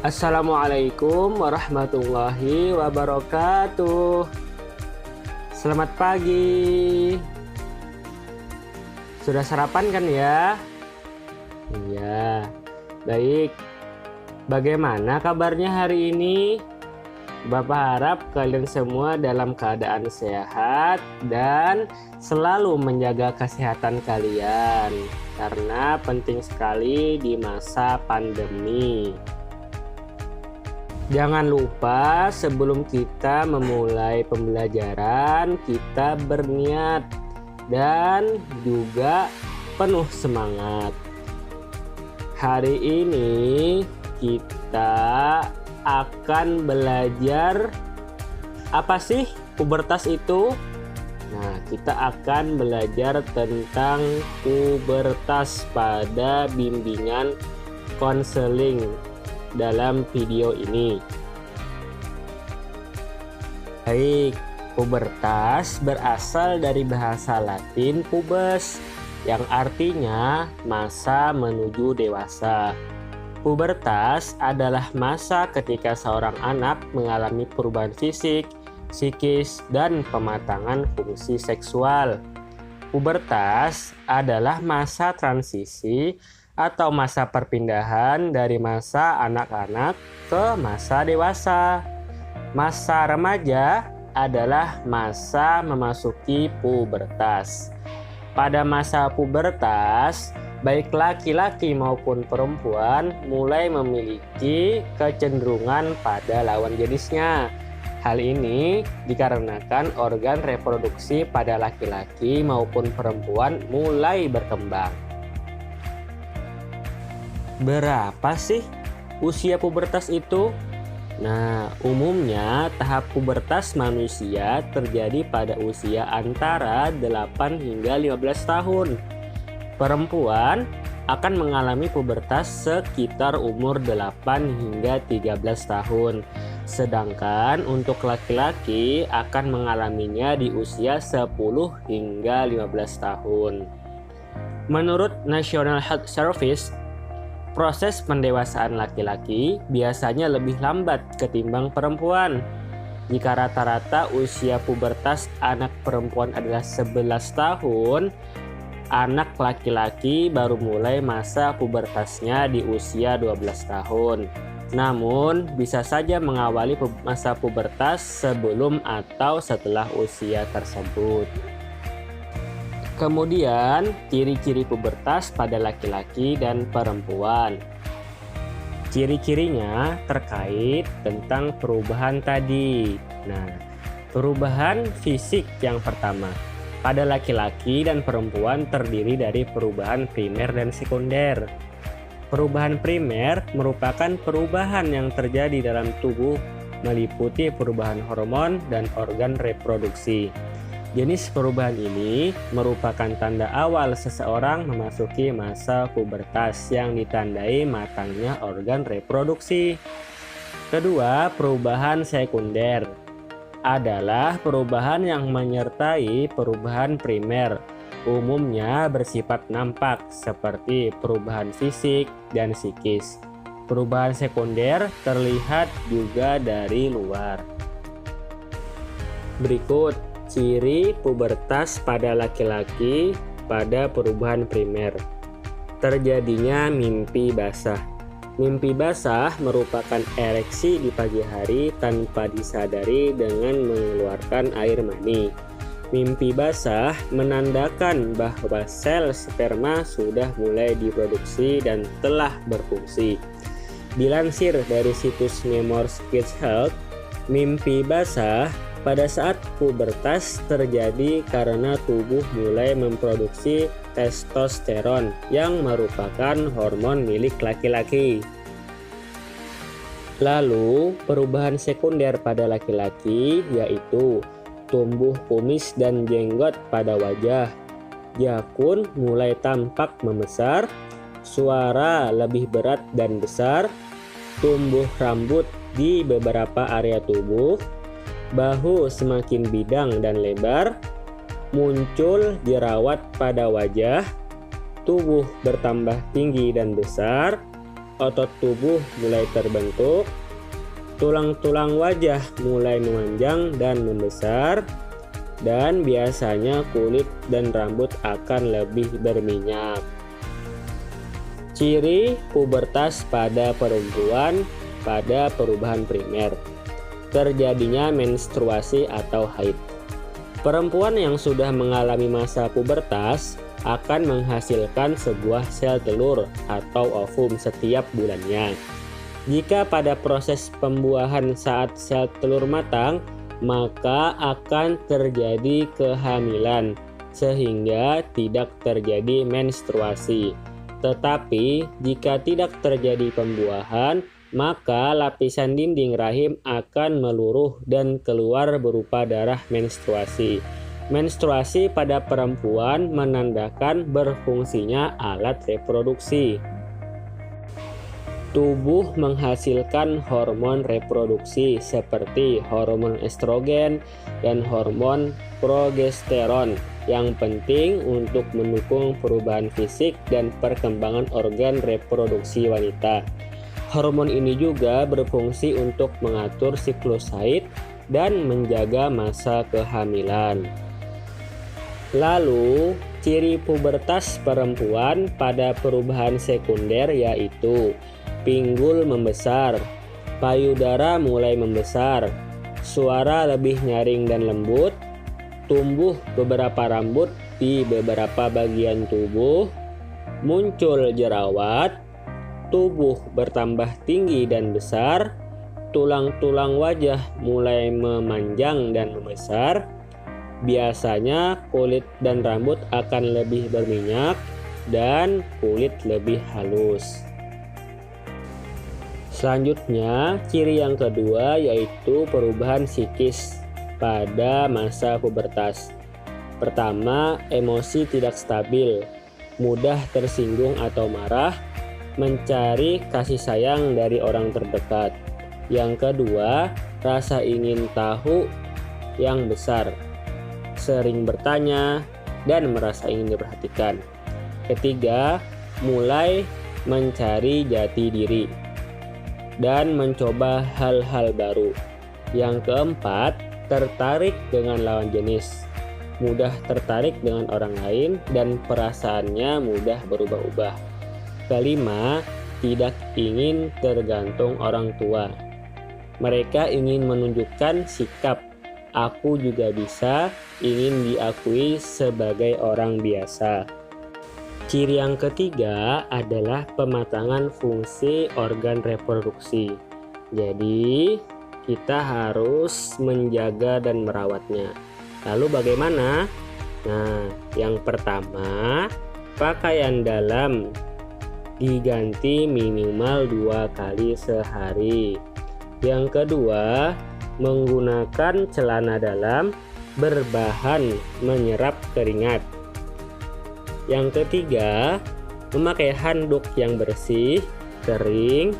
Assalamualaikum warahmatullahi wabarakatuh. Selamat pagi. Sudah sarapan kan ya? Iya. Baik. Bagaimana kabarnya hari ini? Bapak harap kalian semua dalam keadaan sehat dan selalu menjaga kesehatan kalian, karena penting sekali di masa pandemi. Jangan lupa sebelum kita memulai pembelajaran, kita berniat dan juga penuh semangat. Hari ini kita akan belajar apa sih pubertas itu? Nah, kita akan belajar tentang pubertas pada bimbingan konseling dalam video ini. Baik, pubertas berasal dari bahasa Latin pubes yang artinya masa menuju dewasa. Pubertas adalah masa ketika seorang anak mengalami perubahan fisik, psikis, dan pematangan fungsi seksual. Pubertas adalah masa transisi atau masa perpindahan dari masa anak-anak ke masa dewasa. Masa remaja adalah masa memasuki pubertas. Pada masa pubertas, baik laki-laki maupun perempuan mulai memiliki kecenderungan pada lawan jenisnya. Hal ini dikarenakan organ reproduksi pada laki-laki maupun perempuan mulai berkembang. Berapa sih usia pubertas itu? Nah, umumnya tahap pubertas manusia terjadi pada usia antara 8 hingga 15 tahun. Perempuan akan mengalami pubertas sekitar umur 8 hingga 13 tahun. Sedangkan untuk laki-laki akan mengalaminya di usia 10 hingga 15 tahun. Menurut National Health Service, proses pendewasaan laki-laki biasanya lebih lambat ketimbang perempuan. Jika rata-rata usia pubertas anak perempuan adalah 11 tahun, anak laki-laki baru mulai masa pubertasnya di usia 12 tahun. Namun, bisa saja mengawali masa pubertas sebelum atau setelah usia tersebut. Kemudian, ciri-ciri pubertas pada laki-laki dan perempuan. Ciri-cirinya terkait tentang perubahan tadi. Nah, perubahan fisik yang pertama. Pada laki-laki dan perempuan terdiri dari perubahan primer dan sekunder. Perubahan primer merupakan perubahan yang terjadi dalam tubuh meliputi perubahan hormon dan organ reproduksi. Jenis perubahan ini merupakan tanda awal seseorang memasuki masa pubertas yang ditandai matangnya organ reproduksi. Kedua, perubahan sekunder adalah perubahan yang menyertai perubahan primer, umumnya bersifat nampak seperti perubahan fisik dan psikis. Perubahan sekunder terlihat juga dari luar. Berikut ciri pubertas pada laki-laki pada perubahan primer. Terjadinya mimpi basah. Mimpi basah merupakan ereksi di pagi hari tanpa disadari dengan mengeluarkan air mani. Mimpi basah menandakan bahwa sel sperma sudah mulai diproduksi dan telah berfungsi. Dilansir dari situs Memoirs Kids Health, mimpi basah pada saat pubertas terjadi karena tubuh mulai memproduksi testosteron yang merupakan hormon milik laki-laki. Lalu, perubahan sekunder pada laki-laki yaitu tumbuh kumis dan jenggot pada wajah, jakun mulai tampak membesar, suara lebih berat dan besar, tumbuh rambut di beberapa area tubuh, bahu semakin bidang dan lebar, muncul jerawat pada wajah, tubuh bertambah tinggi dan besar, otot tubuh mulai terbentuk, tulang-tulang wajah mulai memanjang dan membesar, dan biasanya kulit dan rambut akan lebih berminyak. Ciri pubertas pada perempuan pada perubahan primer: terjadinya menstruasi atau haid. Perempuan yang sudah mengalami masa pubertas akan menghasilkan sebuah sel telur atau ovum setiap bulannya. Jika pada proses pembuahan saat sel telur matang, maka akan terjadi kehamilan sehingga tidak terjadi menstruasi. Tetapi jika tidak terjadi pembuahan, maka lapisan dinding rahim akan meluruh dan keluar berupa darah menstruasi. Menstruasi pada perempuan menandakan berfungsinya alat reproduksi. Tubuh menghasilkan hormon reproduksi seperti hormon estrogen dan hormon progesteron yang penting untuk mendukung perubahan fisik dan perkembangan organ reproduksi wanita. Hormon ini juga berfungsi untuk mengatur siklus haid dan menjaga masa kehamilan. Lalu, ciri pubertas perempuan pada perubahan sekunder yaitu pinggul membesar, payudara mulai membesar, suara lebih nyaring dan lembut, tumbuh beberapa rambut di beberapa bagian tubuh, muncul jerawat, tubuh bertambah tinggi dan besar, tulang-tulang wajah mulai memanjang dan membesar, biasanya kulit dan rambut akan lebih berminyak, dan kulit lebih halus. Selanjutnya, ciri yang kedua yaitu perubahan psikis pada masa pubertas. Pertama, emosi tidak stabil, mudah tersinggung atau marah, mencari kasih sayang dari orang terdekat. Yang kedua, rasa ingin tahu yang besar, sering bertanya, dan merasa ingin diperhatikan. Ketiga, mulai mencari jati diri dan mencoba hal-hal baru. Yang keempat, tertarik dengan lawan jenis, mudah tertarik dengan orang lain, dan perasaannya mudah berubah-ubah. Kelima, tidak ingin tergantung orang tua. Mereka ingin menunjukkan sikap "aku juga bisa", ingin diakui sebagai orang biasa. Ciri yang ketiga adalah pematangan fungsi organ reproduksi. Jadi, kita harus menjaga dan merawatnya. Lalu bagaimana? Nah, yang pertama, pakaian dalam diganti minimal 2 kali sehari. Yang kedua, menggunakan celana dalam berbahan menyerap keringat. Yang ketiga, memakai handuk yang bersih, kering,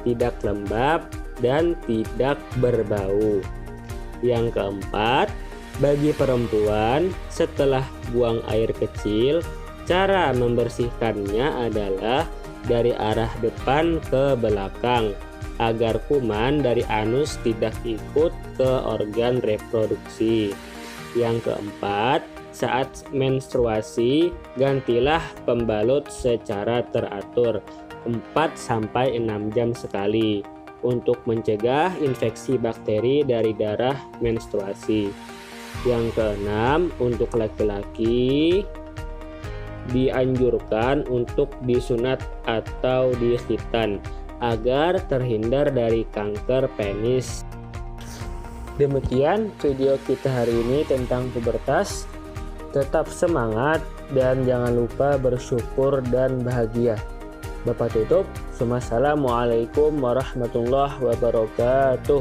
tidak lembab, dan tidak berbau. Yang keempat, bagi perempuan setelah buang air kecil, cara membersihkannya adalah dari arah depan ke belakang agar kuman dari anus tidak ikut ke organ reproduksi. Yang keempat, saat menstruasi gantilah pembalut secara teratur 4-6 jam sekali untuk mencegah infeksi bakteri dari darah menstruasi. Yang keenam, untuk laki-laki dianjurkan untuk disunat atau dikhitan agar terhindar dari kanker penis. Demikian video kita hari ini tentang pubertas. Tetap semangat dan jangan lupa bersyukur dan bahagia. Bapak tutup. Wassalamualaikum warahmatullahi wabarakatuh.